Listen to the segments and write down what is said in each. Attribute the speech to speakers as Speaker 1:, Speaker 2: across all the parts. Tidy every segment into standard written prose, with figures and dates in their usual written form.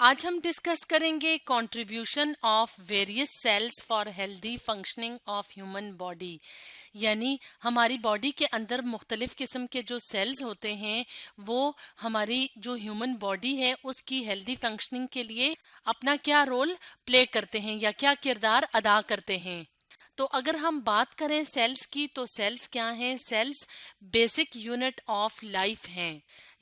Speaker 1: آج ہم ڈسکس کریں گے contribution of various cells for healthy functioning of human body. یعنی ہماری باڈی کے اندر مختلف قسم کے جو سیلز ہوتے ہیں وہ ہماری جو ہیومن باڈی ہے اس کی ہیلدی فنکشننگ کے لیے اپنا کیا رول پلے کرتے ہیں یا کیا کردار ادا کرتے ہیں. تو اگر ہم بات کریں سیلز کی تو سیلز کیا ہیں؟ Cells basic unit of life ہیں.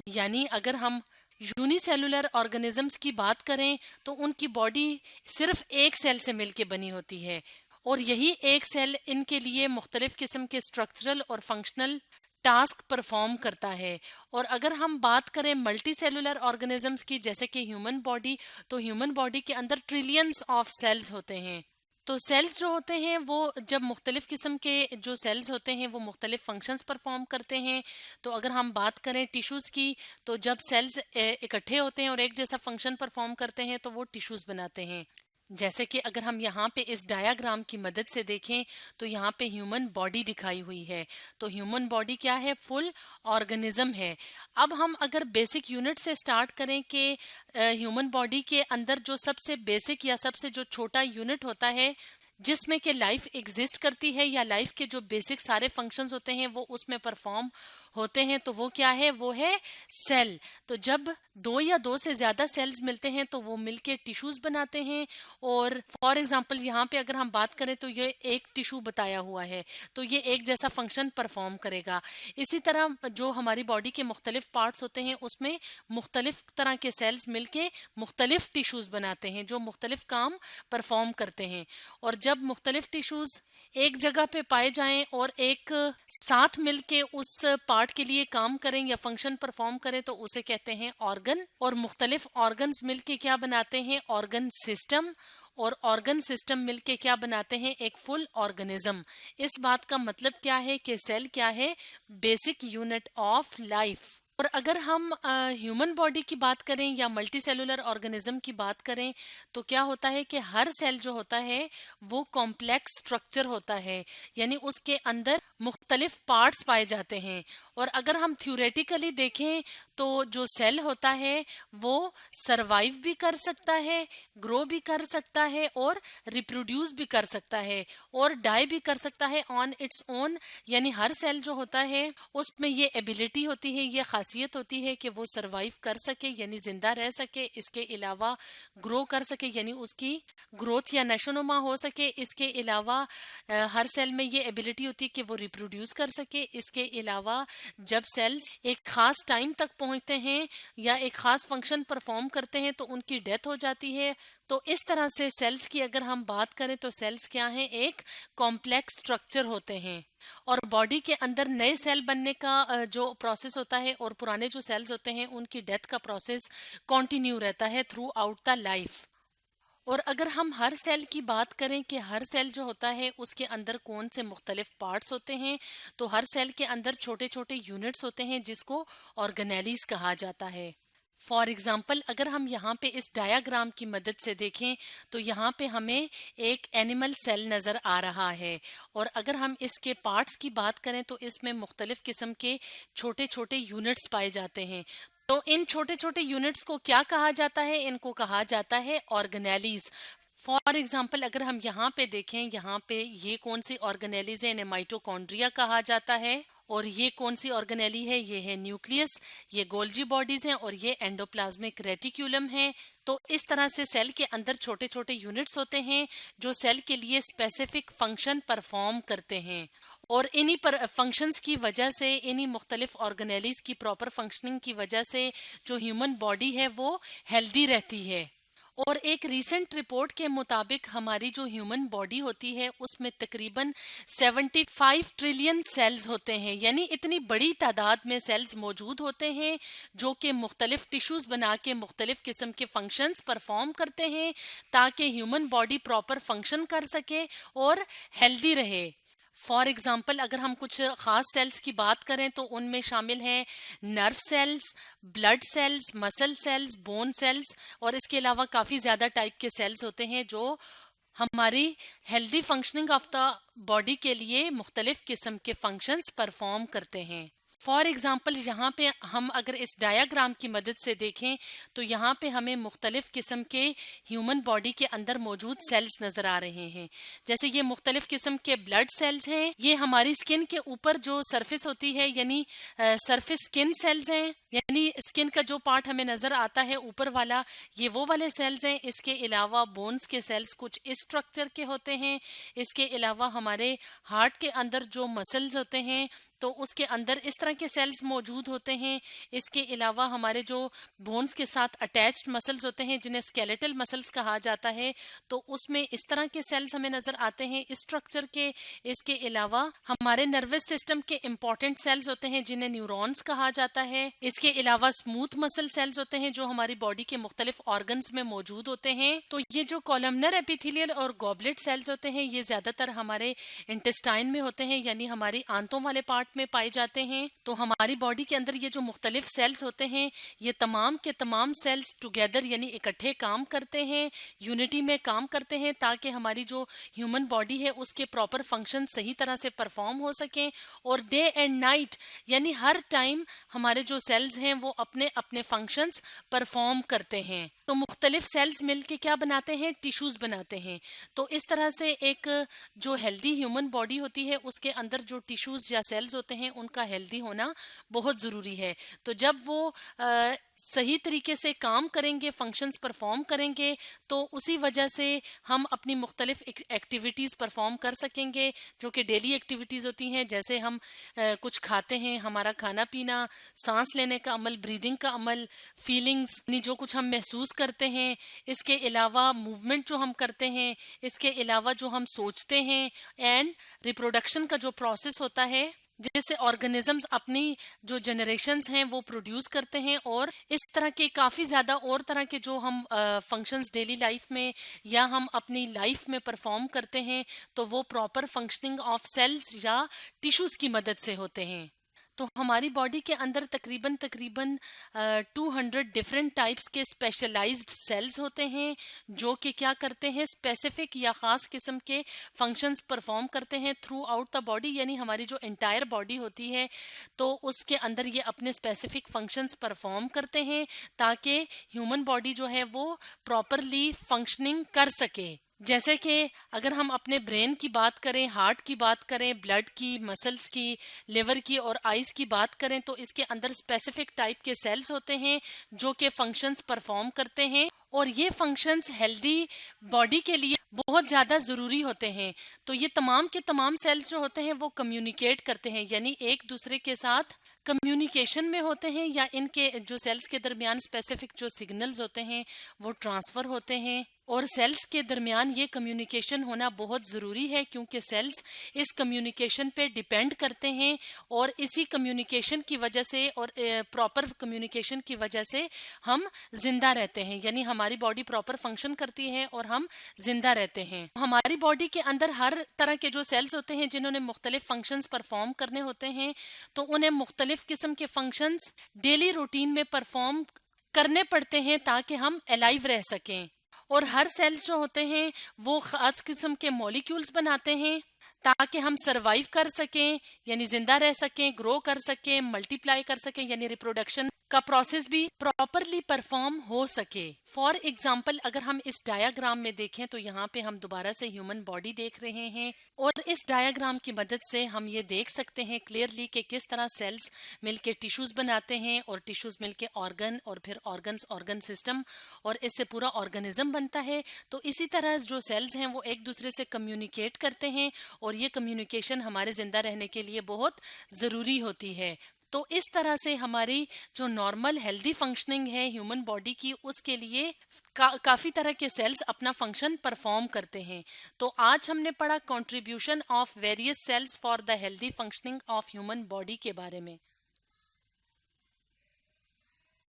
Speaker 1: یعنی اگر ہم یونی سیلولر آرگنزمز کی بات کریں تو ان کی باڈی صرف ایک سیل سے مل کے بنی ہوتی ہے اور یہی ایک سیل ان کے لیے مختلف قسم کے اسٹرکچرل اور فنکشنل ٹاسک پرفارم کرتا ہے. اور اگر ہم بات کریں ملٹی سیلولر آرگنزمز کی جیسے کہ ہیومن باڈی، تو ہیومن باڈی کے اندر ٹریلینز آف سیلز ہوتے ہیں. تو سیلز جو ہوتے ہیں وہ جب مختلف قسم کے جو سیلز ہوتے ہیں وہ مختلف فنکشنز پرفارم کرتے ہیں. تو اگر ہم بات کریں ٹیشوز کی تو جب سیلز اکٹھے ہوتے ہیں اور ایک جیسا فنکشن پرفارم کرتے ہیں تو وہ ٹیشوز بناتے ہیں. جیسے کہ اگر ہم یہاں پہ اس ڈایاگرام کی مدد سے دیکھیں تو یہاں پہ ہیومن باڈی دکھائی ہوئی ہے. تو ہیومن باڈی کیا ہے؟ فل آرگنزم ہے. اب ہم اگر بیسک یونٹ سے سٹارٹ کریں کہ ہیومن باڈی کے اندر جو سب سے بیسک یا سب سے جو چھوٹا یونٹ ہوتا ہے جس میں کہ لائف ایگزسٹ کرتی ہے یا لائف کے جو بیسک سارے فنکشنز ہوتے ہیں وہ اس میں پرفارم ہوتے ہیں، تو وہ کیا ہے؟ وہ ہے سیل. تو جب دو یا دو سے زیادہ سیلز ملتے ہیں تو وہ مل کے ٹیشوز بناتے ہیں. اور فار ایگزامپل یہاں پہ اگر ہم بات کریں تو یہ ایک ٹیشو بتایا ہوا ہے تو یہ ایک جیسا فنکشن پرفارم کرے گا. اسی طرح جو ہماری باڈی کے مختلف پارٹس ہوتے ہیں اس میں مختلف طرح کے سیلز مل کے مختلف ٹیشوز بناتے ہیں جو مختلف کام پرفارم کرتے ہیں. اور جب مختلف ٹیشوز ایک جگہ پہ پائے جائیں اور ایک ساتھ مل کے اس پارٹ کے لیے کام کریں یا فنکشن پرفارم کریں تو اسے کہتے ہیں آرگن. اور مختلف آرگنز مل کے کیا بناتے ہیں؟ Organ system. اور آرگن سسٹم مل کے کیا بناتے ہیں؟ ایک فل آرگنزم. اس بات کا مطلب کیا ہے کہ سیل کیا ہے؟ Basic unit of life. اور اگر ہم ہیومن باڈی کی بات کریں یا ملٹی سیلولر آرگنزم کی بات کریں تو کیا ہوتا ہے کہ ہر سیل جو ہوتا ہے وہ کمپلیکس سٹرکچر ہوتا ہے، یعنی اس کے اندر مختلف پارٹس پائے جاتے ہیں. اور اگر ہم تھیوریٹیکلی دیکھیں تو جو سیل ہوتا ہے وہ سروائیو بھی کر سکتا ہے، گرو بھی کر سکتا ہے اور ریپروڈیوس بھی کر سکتا ہے اور ڈائی بھی کر سکتا ہے آن اٹس اون. یعنی ہر سیل جو ہوتا ہے اس میں یہ ایبیلٹی ہوتی ہے، یہ خاصیت ہوتی ہے کہ وہ سروائیو کر سکے یعنی زندہ رہ سکے. اس کے علاوہ گرو کر سکے یعنی اس کی گروتھ یا نشوونما ہو سکے. اس کے علاوہ ہر سیل میں یہ ایبیلٹی ہوتی ہے کہ وہ ریپروڈیوس کر سکے. اس کے علاوہ جب سیلز ایک خاص ٹائم تک پہنچتے ہیں یا ایک خاص فنکشن پرفارم کرتے ہیں تو ان کی ڈیتھ ہو جاتی ہے. تو اس طرح سے سیلز کی اگر ہم بات کریں تو سیلز کیا ہیں؟ ایک کمپلیکس سٹرکچر ہوتے ہیں. اور باڈی کے اندر نئے سیل بننے کا جو پروسیس ہوتا ہے اور پرانے جو سیلز ہوتے ہیں ان کی ڈیتھ کا پروسیس کنٹینیو رہتا ہے تھرو آؤٹ دا لائف. اور اگر ہم ہر سیل کی بات کریں کہ ہر سیل جو ہوتا ہے اس کے اندر کون سے مختلف پارٹس ہوتے ہیں تو ہر سیل کے اندر چھوٹے چھوٹے یونٹس ہوتے ہیں جس کو آرگنیلیز کہا جاتا ہے. فار ایگزامپل اگر ہم یہاں پہ اس ڈایاگرام کی مدد سے دیکھیں تو یہاں پہ ہمیں ایک اینیمل سیل نظر آ رہا ہے. اور اگر ہم اس کے پارٹس کی بات کریں تو اس میں مختلف قسم کے چھوٹے چھوٹے یونٹس پائے جاتے ہیں. تو ان چھوٹے چھوٹے یونٹس کو کیا کہا جاتا ہے؟ ان کو کہا جاتا ہے آرگنیلیز. فار ایگزامپل اگر ہم یہاں پہ دیکھیں یہاں پہ یہ کون سی آرگنیلیز ہے؟ انہیں مائٹوکونڈریا کہا جاتا ہے. اور یہ کون سی آرگنیلی ہے؟ یہ ہے نیوکلیس. یہ گولجی باڈیز ہیں اور یہ اینڈوپلازمک ریٹیکولم ہے. تو اس طرح سے سیل کے اندر چھوٹے چھوٹے یونٹس ہوتے ہیں جو سیل کے لیے اسپیسیفک فنکشن پرفارم کرتے ہیں. اور انہی پر فنکشنز کی وجہ سے انہی مختلف آرگنیلیز کی پراپر فنکشننگ کی وجہ سے جو ہیومن باڈی ہے وہ ہیلدی رہتی ہے. اور ایک ریسنٹ رپورٹ کے مطابق ہماری جو ہیومن باڈی ہوتی ہے اس میں تقریباً 75 ٹریلین سیلز ہوتے ہیں. یعنی اتنی بڑی تعداد میں سیلز موجود ہوتے ہیں جو کہ مختلف ٹیشوز بنا کے مختلف قسم کے فنکشنز پرفارم کرتے ہیں تاکہ ہیومن باڈی پراپر فنکشن کر سکے اور ہیلدی رہے. فار ایگزامپل اگر ہم کچھ خاص سیلز کی بات کریں تو ان میں شامل ہیں نرو سیلز، بلڈ سیلز، مسل سیلز، بون سیلز. اور اس کے علاوہ کافی زیادہ ٹائپ کے سیلز ہوتے ہیں جو ہماری healthy functioning of the body کے لیے مختلف قسم کے فنکشنز پرفارم کرتے ہیں. فار ایگزامپل یہاں پہ ہم اگر اس ڈایاگرام کی مدد سے دیکھیں تو یہاں پہ ہمیں مختلف قسم کے ہیومن باڈی کے اندر موجود سیلز نظر آ رہے ہیں. جیسے یہ مختلف قسم کے بلڈ سیلز ہیں، یہ ہماری اسکن کے اوپر جو سرفس ہوتی ہے یعنی سرفس اسکن سیلز ہیں، یعنی اسکن کا جو پارٹ ہمیں نظر آتا ہے اوپر والا، یہ وہ والے سیلز ہیں. اس کے علاوہ بونز کے سیلز کچھ اس اسٹرکچر کے ہوتے ہیں. اس کے علاوہ ہمارے ہارٹ کے اندر جو مسلز ہوتے ہیں تو اس کے اندر اس طرح کے سیلز موجود ہوتے ہیں. اس کے علاوہ ہمارے جو بونز کے ساتھ اٹیچڈ مسلز ہوتے ہیں جنہیں اسکیلیٹل مسلز کہا جاتا ہے، تو اس میں اس طرح کے سیلز ہمیں نظر آتے ہیں اس اسٹرکچر کے. اس کے علاوہ ہمارے نروس سسٹم کے امپورٹنٹ سیلز ہوتے ہیں جنہیں نیورونز کہا جاتا ہے. اس کے علاوہ اسموتھ مسل سیلز ہوتے ہیں جو ہماری باڈی کے مختلف آرگنز میں موجود ہوتے ہیں. تو یہ جو کولمنر ایپیتھیلیل اور گوبلٹ سیلز ہوتے ہیں یہ زیادہ تر ہمارے انٹسٹائن میں ہوتے ہیں، یعنی ہماری آنتوں والے پارٹ میں پائے جاتے ہیں. تو ہماری باڈی کے اندر یہ جو مختلف سیلز ہوتے ہیں یہ تمام کے تمام سیلز ٹوگیدر یعنی اکٹھے کام کرتے ہیں، یونٹی میں کام کرتے ہیں تاکہ ہماری جو ہیومن باڈی ہے اس کے پراپر فنکشن صحیح طرح سے پرفارم ہو سکیں. اور ڈے اینڈ نائٹ یعنی ہر ٹائم ہمارے جو سیلز ہیں وہ اپنے اپنے فنکشنز پرفارم کرتے ہیں. تو مختلف سیلز مل کے کیا بناتے ہیں؟ ٹیشوز بناتے ہیں. تو اس طرح سے ایک جو ہیلدی ہیومن باڈی ہوتی ہے اس کے اندر جو ٹیشوز یا سیلز ہوتے ہیں ان کا ہیلدی ہونا بہت ضروری ہے. تو جب وہ صحیح طریقے سے کام کریں گے، فنکشنز پرفارم کریں گے، تو اسی وجہ سے ہم اپنی مختلف ایکٹیویٹیز پرفارم کر سکیں گے جو کہ ڈیلی ایکٹیویٹیز ہوتی ہیں. جیسے ہم کچھ کھاتے ہیں، ہمارا کھانا پینا، سانس لینے کا عمل، بریدنگ کا عمل، فیلنگز یعنی جو کچھ ہم محسوس کرتے ہیں. اس کے علاوہ موومنٹ جو ہم کرتے ہیں، اس کے علاوہ جو ہم سوچتے ہیں، اینڈ ریپروڈکشن کا جو پروسیس ہوتا ہے جس سے آرگنزمز اپنی جو جنریشنز ہیں وہ پروڈیوس کرتے ہیں. اور اس طرح کے کافی زیادہ اور طرح کے جو ہم فنکشنز ڈیلی لائف میں یا ہم اپنی لائف میں پرفارم کرتے ہیں تو وہ پراپر فنکشننگ آف سیلز یا ٹیشوز کی مدد سے ہوتے ہیں. تو ہماری باڈی کے اندر تقریباً 200 ڈفرینٹ ٹائپس کے اسپیشلائزڈ سیلز ہوتے ہیں جو کہ کیا کرتے ہیں؟ اسپیسیفک یا خاص قسم کے فنکشنز پرفارم کرتے ہیں تھرو آؤٹ دا باڈی. یعنی ہماری جو انٹائر باڈی ہوتی ہے تو اس کے اندر یہ اپنے اسپیسیفک فنکشنز پرفارم کرتے ہیں تاکہ ہیومن باڈی جو ہے وہ پراپرلی فنکشننگ کر سکے. جیسے کہ اگر ہم اپنے برین کی بات کریں، ہارٹ کی بات کریں، بلڈ کی، مسلز کی، لیور کی اور آئز کی بات کریں تو اس کے اندر اسپیسیفک ٹائپ کے سیلز ہوتے ہیں جو کہ فنکشنز پرفارم کرتے ہیں. اور یہ فنکشنز ہیلدی باڈی کے لیے بہت زیادہ ضروری ہوتے ہیں. تو یہ تمام کے تمام سیلز جو ہوتے ہیں وہ کمیونیکیٹ کرتے ہیں، یعنی ایک دوسرے کے ساتھ کمیونیکیشن میں ہوتے ہیں، یا ان کے جو سیلز کے درمیان اسپیسیفک جو سگنلز ہوتے ہیں وہ ٹرانسفر ہوتے ہیں. اور سیلز کے درمیان یہ کمیونیکیشن ہونا بہت ضروری ہے کیونکہ سیلز اس کمیونیکیشن پہ ڈیپینڈ کرتے ہیں. اور اسی کمیونیکیشن کی وجہ سے اور پراپر کمیونیکیشن کی وجہ سے ہم زندہ رہتے ہیں، یعنی ہماری باڈی پراپر فنکشن کرتی ہے اور ہم زندہ رہتے ہیں. ہماری باڈی کے اندر ہر طرح کے جو سیلز ہوتے ہیں جنہوں نے مختلف فنکشنز پرفارم کرنے ہوتے ہیں تو انہیں مختلف قسم کے فنکشنز ڈیلی روٹین میں پرفارم کرنے پڑتے ہیں تاکہ ہم الائیو رہ سکیں. اور ہر سیلز جو ہوتے ہیں وہ خاص قسم کے مولیکیولز بناتے ہیں تاکہ ہم سروائیو کر سکیں، یعنی زندہ رہ سکیں، گرو کر سکیں، ملٹی پلائی کر سکیں، یعنی ریپروڈکشن کا پروسیس بھی پراپرلی پرفارم ہو سکے. فار ایگزامپل اگر ہم اس ڈایاگرام میں دیکھیں تو یہاں پہ ہم دوبارہ سے ہیومن باڈی دیکھ رہے ہیں اور اس ڈایاگرام کی مدد سے ہم یہ دیکھ سکتے ہیں کلیئرلی کہ کس طرح سیلز مل کے ٹیشوز بناتے ہیں اور ٹیشوز مل کے آرگن اور پھر آرگن سسٹم اور اس سے پورا آرگنزم بنتا ہے. تو اسی طرح جو سیلز ہیں وہ ایک دوسرے سے کمیونیکیٹ کرتے ہیں اور یہ کمیونیکیشن ہمارے زندہ رہنے کے لیے بہت ضروری ہوتی ہے. تو اس طرح سے ہماری جو نارمل ہیلدی فنکشننگ ہے ہیومن باڈی کی اس کے لیے کافی طرح کے سیلز اپنا فنکشن پرفارم کرتے ہیں. تو آج ہم نے پڑھا contribution of various cells for the healthy functioning of human body کے بارے میں.